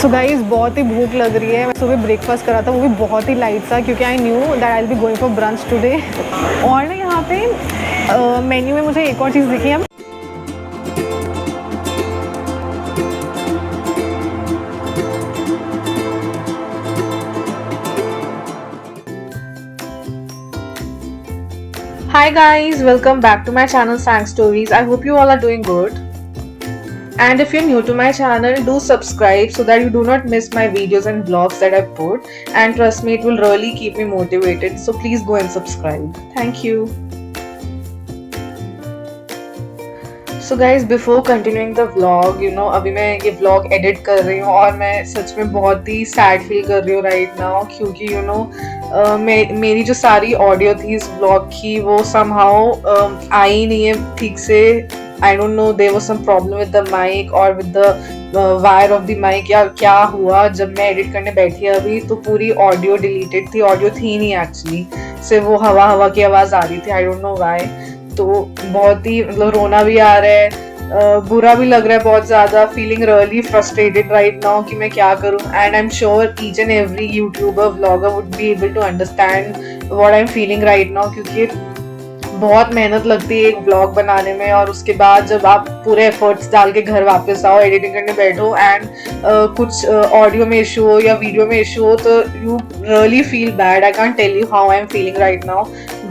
So guys बहुत ही भूख लग रही है। मैं सुबह ब्रेकफास्ट करा था, वो भी बहुत ही लाइट सा, क्योंकि I knew that I will be going for brunch today. और ना यहाँ पे मेन्यू में मुझे एक और चीज़ दिखी है। Hi guys, welcome back to my channel Sang Stories. I hope you all are doing good. And if you're new to my channel, do subscribe so that you do not miss my videos and vlogs that I put. And trust me, it will really keep me motivated. So please go and subscribe. Thank you. So guys, before continuing the vlog, अभी मैं ये vlog edit कर रही हूँ और मैं सच में बहुत ही sad feel कर रही हूँ right now, क्योंकि मेरी जो सारी ऑडियो थी इस vlog की वो somehow आई नहीं है ठीक से। I don't know, there was some problem with the mic or with the wire of the mic या क्या हुआ। जब मैं edit करने बैठी अभी तो पूरी ऑडियो डिलीटेड थी, ऑडियो थी नहीं एक्चुअली, सिर्फ वो हवा हवा की आवाज़ आ रही थी। I don't know why। तो बहुत ही मतलब रोना भी आ रहा है, बुरा भी लग रहा है बहुत ज़्यादा। Feeling really frustrated right now कि मैं क्या करूं। And I am sure each and every YouTuber vlogger would be able to understand what I am feeling right now, क्योंकि बहुत मेहनत लगती है एक ब्लॉग बनाने में, और उसके बाद जब आप पूरे एफर्ट्स डाल के घर वापस आओ, एडिटिंग करने बैठो एंड कुछ ऑडियो में इशू हो या वीडियो में इशू हो तो you really feel bad. I can't tell you how I am feeling right now,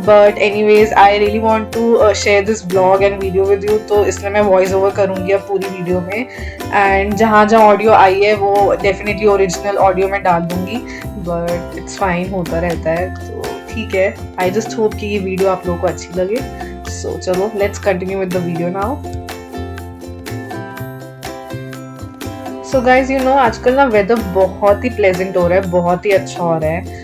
but anyways I really want to share this blog and video with you. तो इसलिए मैं voice over करूँगी अब पूरी video में, and जहाँ जहाँ audio आई है वो डेफिनेटली ओरिजिनल ऑडियो में डाल दूँगी, बट इट्स फाइन, होता रहता है तो ठीक है। आई जस्ट होप कि ये वीडियो आप लोगों को अच्छी लगे। सो चलो let's continue with the video now. So guys आजकल ना वेदर बहुत ही प्लेजेंट हो रहा है, बहुत ही अच्छा हो रहा है।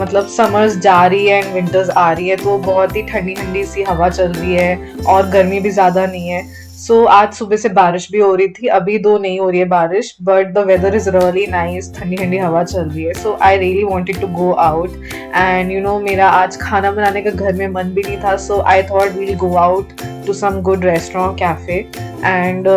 मतलब समर्स जा रही है एंड विंटर्स आ रही है, तो बहुत ही ठंडी ठंडी सी हवा चल रही है और गर्मी भी ज़्यादा नहीं है। सो आज सुबह से बारिश भी हो रही थी, अभी तो नहीं हो रही है बारिश, but the weather is really nice, ठंडी ठंडी हवा चल रही है। So I really wanted to go out and मेरा आज खाना बनाने का घर में मन भी नहीं था, so I thought we'll go out to some good restaurant cafe. And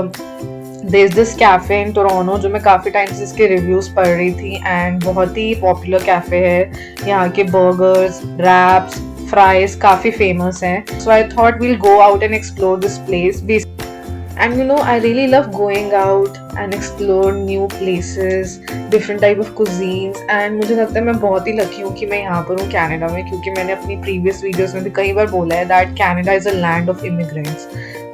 there is this cafe in Toronto जो मैं काफ़ी टाइम से इसके रिव्यूज़ पढ़ रही थी, एंड बहुत ही पॉपुलर कैफ़े है। यहाँ के बर्गर्स, रैप्स, फ्राइज काफ़ी फेमस हैं। So I thought we'll go out and explore this place. And I really love going out and explore new places, different type of cuisines, and मुझे लगता है मैं बहुत ही लकी हूँ कि मैं यहाँ पर हूँ कनाडा में, क्योंकि मैंने अपनी प्रीवियस वीडियोस में भी कई बार बोला है that Canada is a land of immigrants.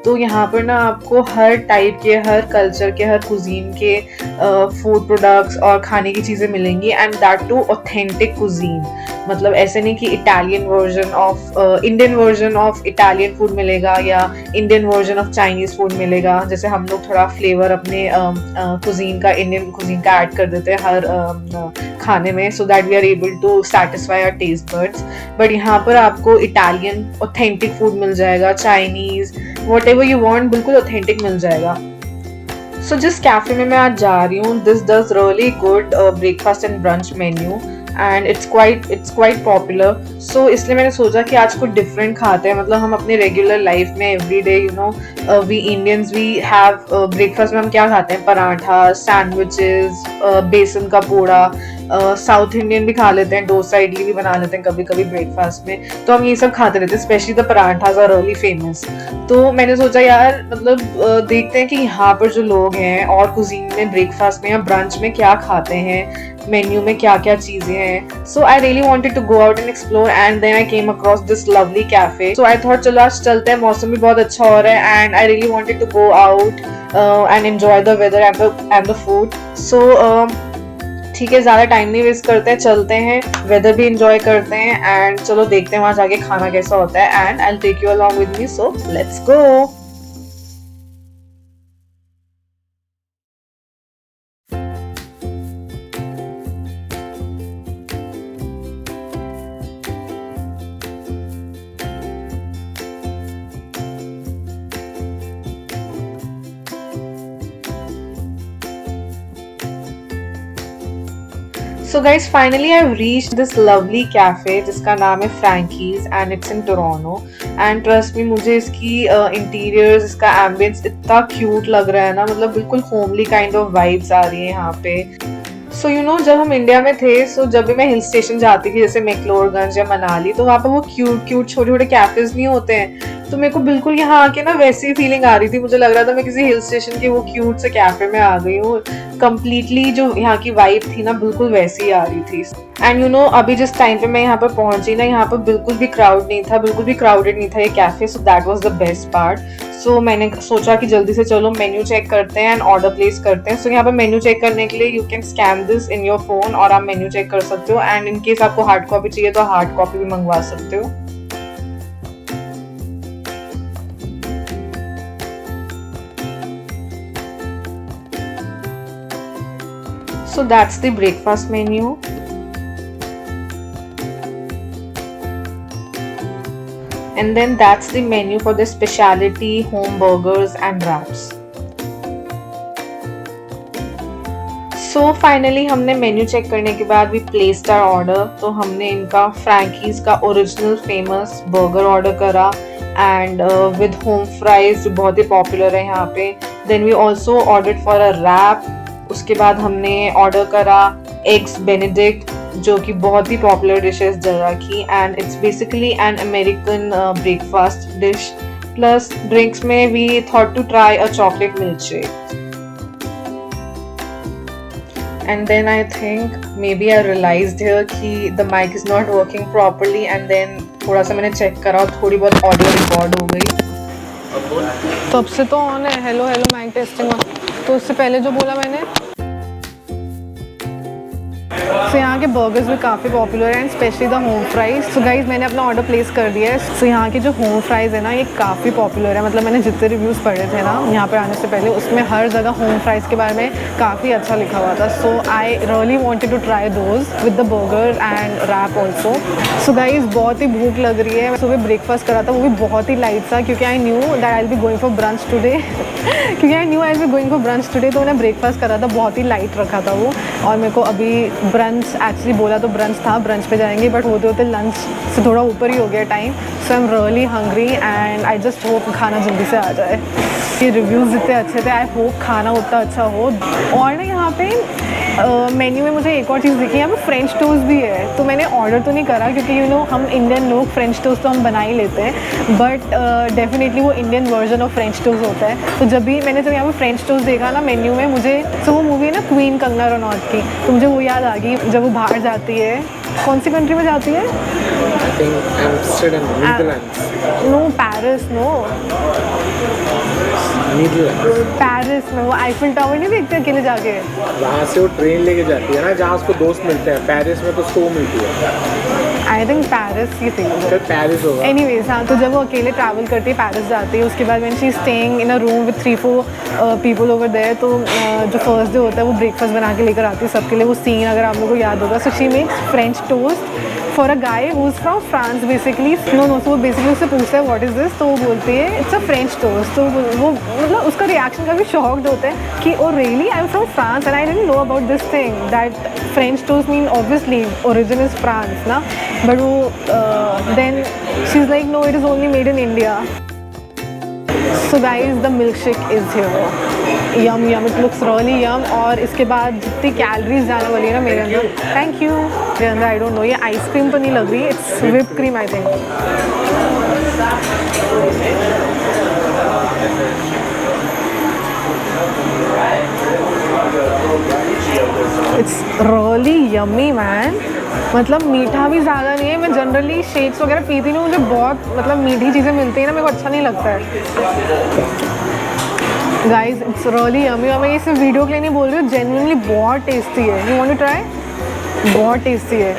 तो यहाँ पर ना आपको हर टाइप के, हर कल्चर के, हर कुजीन के फूड प्रोडक्ट्स और खाने की चीज़ें मिलेंगी, and that too authentic cuisine. मतलब ऐसे नहीं कि Italian version of Indian version of Italian food मिलेगा या Indian version of Chinese food मिलेगा। जैसे हम लोग थोड़ा फ्लेवर अपने कुजीन का, इंडियन कुजीन का ऐड कर देते हैं हर खाने में, so that we are able to satisfy our taste buds. But यहाँ पर आपको इटालियन ऑथेंटिक फूड मिल जाएगा, Chinese, whatever you want, बिल्कुल ऑथेंटिक मिल जाएगा। सो जिस कैफ़े में मैं आज जा रही हूँ, this does really good breakfast and brunch menu, and it's quite popular. So इसलिए मैंने सोचा कि आज कुछ डिफरेंट खाते हैं। मतलब हम अपने रेगुलर लाइफ में every day we Indians we have breakfast में हम क्या खाते हैं, पराठा, सैंडविचेस, बेसन का पूड़ा। साउथ इंडियन भी खा लेते हैं, डोसा इडली भी बना लेते हैं कभी कभी ब्रेकफास्ट में, तो हम ये सब खाते रहते हैं। Specially the parathas are really famous. तो मैंने सोचा यार मतलब देखते हैं कि यहाँ पर जो लोग हैं और कुजीन में ब्रेकफास्ट में या ब्रंच में क्या खाते हैं, मेन्यू में क्या क्या चीजें हैं। So I really wanted to go out and explore, and then I came across this lovely cafe. So I thought चलो आज चलते हैं, मौसम भी बहुत अच्छा हो रहा है, and I really wanted to go out and enjoy the weather and the food. So ठीक है, ज़्यादा टाइम नहीं वेस्ट करते हैं, चलते हैं, वेदर भी इंजॉय करते हैं, एंड चलो देखते हैं वहाँ जाके खाना कैसा होता है, and I will take you along with me. So let's go. So guys, finally I've reached this lovely cafe जिसका नाम है Frankie's and it's in Toronto. And trust me, मुझे इसकी इंटीरियर्स, इसका एम्बियंस इतना क्यूट लग रहा है ना, मतलब बिल्कुल होमली काइंड ऑफ वाइब्स आ रही है यहाँ पे. सो यू नो, जब हम इंडिया में थे, सो जब भी मैं हिल स्टेशन जाती थी जैसे मैक्लोडगंज या मनाली, तो वहाँ पे वो क्यूट क्यूट छोटे छोटे कैफेज नहीं होते हैं, तो मेरे को बिल्कुल यहाँ आके ना वैसी फीलिंग आ रही थी. मुझे लग रहा था मैं किसी हिल स्टेशन के वो क्यूट से कैफे में आ गई हूँ. कंप्लीटली जो यहाँ की वाइब थी ना, बिल्कुल वैसी आ रही थी. एंड यू नो, अभी जिस टाइम पे मैं यहाँ पर पहुंची ना, यहाँ पर बिल्कुल भी क्राउड नहीं था, बिल्कुल भी क्राउडेड नहीं था ये cafe. So that was the best part. So मैंने सोचा कि जल्दी से चलो मेन्यू चेक करते हैं एंड ऑर्डर प्लेस करते हैं. सो यहाँ पर मेन्यू चेक करने के लिए you can scan this in your phone और आप मेन्यू चेक कर सकते हो. एंड इन केस आपको हार्ड कॉपी चाहिए तो हार्ड कॉपी भी मंगवा सकते हो. So that's the breakfast menu. And then that's the menu for the specialty home burgers and wraps. So finally हमने मेन्यू चेक करने के बाद we placed our order. तो हमने इनका Frankie's का ओरिजिनल फेमस बर्गर ऑर्डर करा and with home fries जो बहुत ही पॉपुलर है यहाँ पे. Then we also ordered for a wrap. उसके बाद हमने ऑर्डर करा एग्स बेनेडिक्ट जो कि बहुत ही पॉपुलर डिश है इस जगह की. And it's basically an American breakfast dish. Plus drinks में we thought to try a chocolate milk shake. And then I think may be I realized here कि the mic is not working properly. And then थोड़ा सा मैंने check करा और थोड़ी बहुत audio record हो गई. तब से तो ऑन है. Hello hello mic testing. तो उससे पहले जो बोला मैंने, सो यहाँ के बर्गर्स भी काफ़ी पॉपुलर हैं, specially the home fries. So guys मैंने अपना ऑर्डर प्लेस कर दिया है. सो यहाँ के जो होम फ्राइज़ है ना, ये काफ़ी पॉपुलर है. मतलब मैंने जितने रिव्यूज़ पढ़े थे ना यहाँ पर आने से पहले, उसमें हर जगह होम फ्राइज़ के बारे में काफ़ी अच्छा लिखा हुआ था. So I really wanted to try those with the burger and wrap also. So guys बहुत ही भूख लग रही है. सुबह ब्रेकफास्ट करा था, वो भी बहुत ही लाइट था, क्योंकि I knew that I will be going for brunch today. क्योंकि I knew I will be going for brunch today, तो मैंने ब्रेकफास्ट करा था, बहुत ही लाइट रखा था वो. और मेरे को अभी ब्रंच एक्चुअली बोला तो ब्रंच था, ब्रंच पे जाएंगे, बट होते होते लंच से थोड़ा ऊपर ही हो गया time. So I am really hungry and I just hope खाना जल्दी से आ जाए. ये रिव्यूज़ जितने अच्छे थे, आई होप खाना उतना अच्छा हो. और ना यहाँ पे मेन्यू में मुझे एक और चीज़ दिखी, यहाँ पे फ्रेंच टोस्ट भी है. तो मैंने ऑर्डर तो नहीं करा, क्योंकि यू नो हम इंडियन लोग फ्रेंच टोस्ट तो हम बना ही लेते हैं, बट डेफिनेटली वो Indian version of French toast होता है. तो जब यहाँ पे फ्रेंच टोस्ट देखा ना मेन्यू में, मुझे तो वो मूवी है ना क्वीन कंगना रनौत की, तो मुझे वो याद आ गई. जब वो बाहर जाती है, कौन सी कंट्री में जाती है? No, Paris. नो, पेरिस में वो आईफिल टावर नहीं देखते अकेले जाके, वहाँ से वो ट्रेन लेके जाती है ना जहाँ उसको दोस्त मिलते हैं. पेरिस में तो उसको वो मिलती है. आई थिंक पेरिस की थी, पेरिस होगा. एनीवेज हाँ, तो जब वो अकेले ट्रैवल करती है, पेरिस जाती है, उसके बाद when she is staying in a room with 3-4 people over there, तो जो फर्स्ट डे होता है वो ब्रेकफास्ट बना के लेकर आती है सबके लिए. वो सीन अगर आप लोगों को याद होगा. So she makes French toast for a guy who is from France basically. No, so वो बेसिकली उससे पूछता है व्हाट इज़ दिस, तो वो बोलती है इट्स अ फ्रेंच टोस्ट. तो वो मतलब उसका रिएक्शन काफ़ी शॉक्ड होता है कि oh really, I am from France and I didn't know about this thing that French toast mean obviously origin is France ना. बट वो then she is like no, it is only made in India. So guys the milk shake is here. Yum yum, it looks really yum. और इसके बाद जितनी calories जाने वाली है ना मेरे अंदर, थैंक यू, मेरे अंदर आई डोंट नो, ये आइसक्रीम तो नहीं लग रही, it's whip cream I think. It's really yummy man. मतलब मीठा भी ज़्यादा नहीं है. मैं जनरली शेक्स वगैरह पीती नहीं, मुझे बहुत मतलब मीठी चीज़ें मिलती हैं ना, मेरे को अच्छा नहीं लगता है. Guys it's really yummy. और मैं ये सिर्फ वीडियो के लिए नहीं बोल रही हूँ, जेन्युइनली बहुत टेस्टी है. You want to try? बहुत टेस्टी है.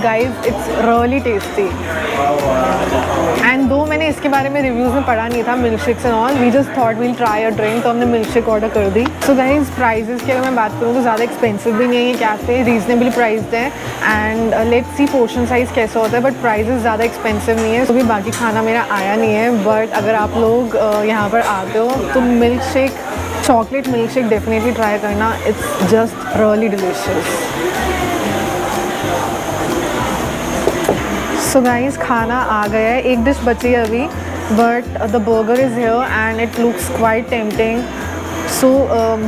Guys it's really tasty. And though मैंने इसके बारे में रिव्यूज़ में पढ़ा नहीं था, milkshakes and all, we just thought we'll try a drink, तो हमने मिल्क शेक ऑर्डर कर दी. सो गाइज प्राइजेस की अगर मैं बात करूँ तो ज़्यादा एक्सपेंसिव भी नहीं है ये कैफ़े, रीजनेबली प्राइस्ड है. And let's see portion size कैसा होता है, बट प्राइजेस ज़्यादा एक्सपेंसिव नहीं है. तो भी बाकी खाना मेरा आया नहीं है, बट अगर आप लोग यहाँ पर आते हो तो milk shake chocolate milk shake definitely try करना, it's just really delicious. So guys खाना आ गया है, एक डिश बची है अभी, but the burger is here and it looks quite tempting. So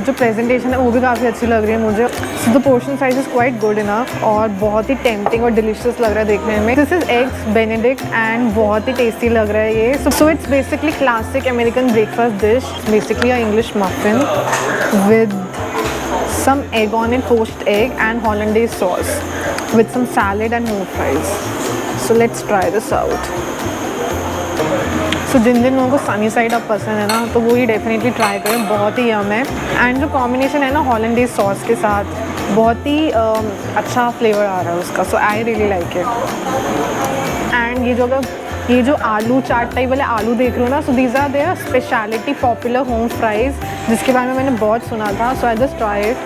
जो प्रेजेंटेशन है वो भी काफ़ी अच्छी लग रही है मुझे। So the portion size is quite good enough और बहुत ही टेम्पटिंग और डिलीशियस लग रहा है देखने में। This is eggs Benedict and बहुत ही टेस्टी लग रहा है ये। So it's basically classic American breakfast dish, basically a English muffin with some egg on it, poached egg and hollandaise sauce with some salad and more fries. So let's try this out. So जिन जिन लोगों को sunny side up पसंद है ना, तो वो ही definitely try करें, बहुत ही यम है। एंड जो कॉम्बिनेशन है ना हॉलैंडेज सॉस के साथ, बहुत ही अच्छा फ्लेवर आ रहा है उसका। So I really like it. And ये जो आलू चाट टाइप वाले आलू देख रहे हो ना, so these are their speciality popular home fries, जिसके बारे में मैंने बहुत सुना था। So I just try it.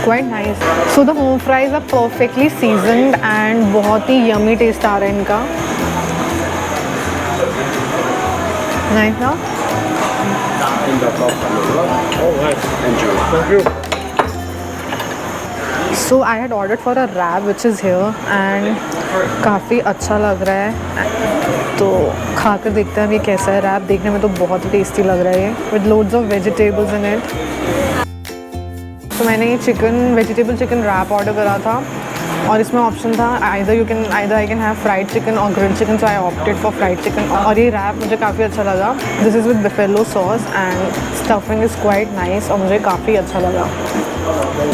Quite nice. So the home fries are perfectly seasoned and बहुत ही यमी टेस्ट आ रहा है इनका। नाइस ना? So I had ordered for a wrap which is here and काफ़ी अच्छा लग रहा है, तो खा कर देखते हैं ये कैसा है। रैप देखने में तो बहुत ही टेस्टी लग रहा है ये, with loads of vegetables in it. तो मैंने ये वेजिटेबल चिकन रैप ऑर्डर करा था और इसमें ऑप्शन था either I can have fried chicken और grilled chicken, so I opted for fried chicken. और ये रैप मुझे काफ़ी अच्छा लगा। This is with buffalo sauce and stuffing is quite nice और मुझे काफ़ी अच्छा लगा।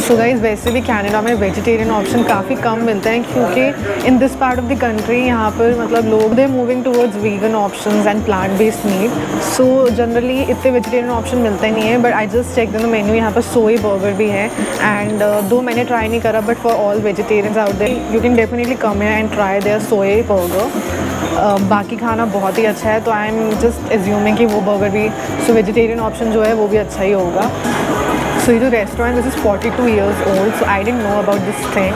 सो गाइस वैसे भी कनाडा में वेजिटेरियन ऑप्शन काफ़ी कम मिलते हैं, क्योंकि in this part of the country यहाँ पर मतलब लोग they moving towards vegan options and plant based meat. So generally इतने वेजिटेरियन ऑप्शन मिलते नहीं है, but I just check the menu, यहाँ पर सोई बर्गर भी है। एंड दो मैंने ट्राई नहीं करा, but for all vegetarians out there you can definitely come here and try their soy burger. बाकी खाना बहुत ही अच्छा है, तो आई एम जस्ट एज्यूमिंग कि वो बर्गर भी, सो वेजिटेरियन ऑप्शन जो है वो भी अच्छा ही होगा। So ये जो restaurant, this is 42 years old, so I didn't know about this thing.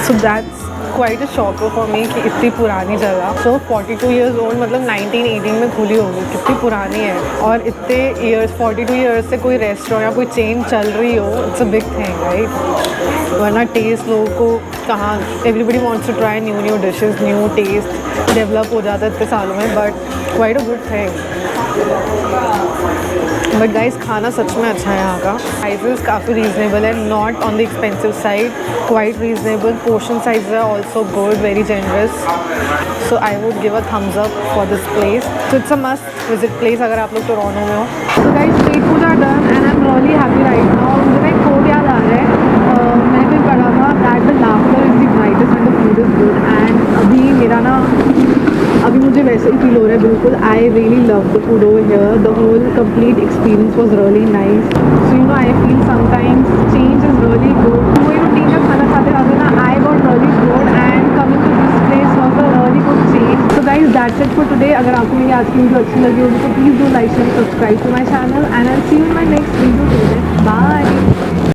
So that's quite a shocker for me कि इतनी पुरानी जगह। So 42 years old मतलब 1918 में खुली होगी, कितनी पुरानी है। और इतने ईयर्स 42 ईयर्स से कोई रेस्टोरेंट या कोई चेन चल रही हो, it's a big thing right. वरना टेस्ट लोगों को कहाँ, everybody wants to try new dishes, new taste develop हो जाता है इतने सालों में, but quite a good thing. But guys खाना सच में अच्छा है यहाँ का। प्राइसेस काफ़ी रीजनेबल है, not on the expensive side, quite reasonable. Portion size है also good, very generous. So I would give a thumbs up for this place. So it's a must visit place अगर आप लोग Toronto में हो। So guys street food are done and I am really happy right now. मुझे ना एक coat याद आ रहा है, मैंने कहीं पढ़ा था that the laughter is the brightest and the food is good. And अभी मुझे वैसे ही फील हो रहा है बिल्कुल। I really love the food over here, the whole complete experience was really nice. So you know I feel sometimes change is really good. वही routine का खाना खाते खाते ना I got really bored and coming to this place was a really good change. So guys that's it for today. अगर आपको मेरी आज की वीडियो अच्छी लगी होगी तो please do like and subscribe to my channel and I will see you in my next video. Bye.